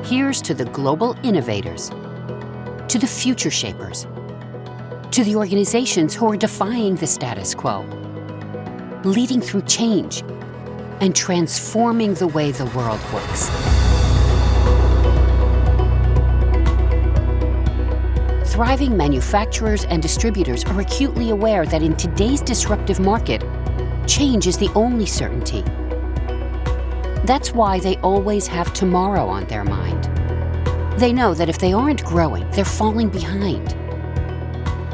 Here's to the global innovators, to the future shapers, to the organizations who are defying the status quo, leading through change, and transforming the way the world works. Thriving manufacturers and distributors are acutely aware that in today's disruptive market, change is the only certainty. That's why they always have tomorrow on their mind. They know that if they aren't growing, they're falling behind.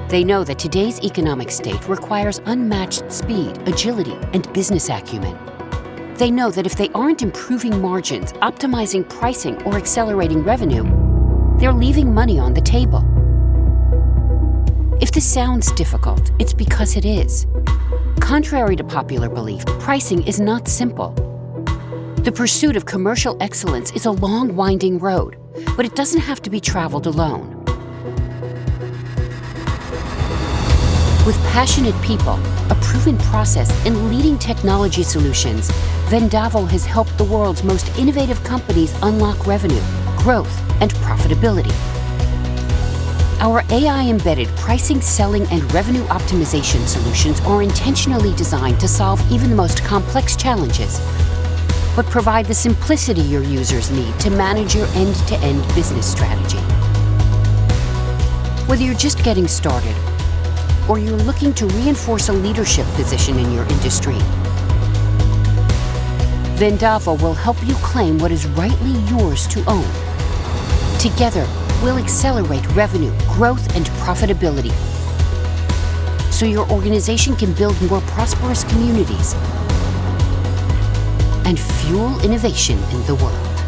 They know that today's economic state requires unmatched speed, agility, and business acumen. They know that if they aren't improving margins, optimizing pricing, or accelerating revenue, they're leaving money on the table. If this sounds difficult, it's because it is. Contrary to popular belief, pricing is not simple. The pursuit of commercial excellence is a long, winding road, but it doesn't have to be traveled alone. With passionate people, a proven process, and leading technology solutions, Vendavo has helped the world's most innovative companies unlock revenue, growth, and profitability. Our AI-embedded pricing, selling, and revenue optimization solutions are intentionally designed to solve even the most complex challenges, but provide the simplicity your users need to manage your end-to-end business strategy. Whether you're just getting started, or you're looking to reinforce a leadership position in your industry, Vendavo will help you claim what is rightly yours to own. Together, we'll accelerate revenue, growth, and profitability, so your organization can build more prosperous communities and fuel innovation in the world.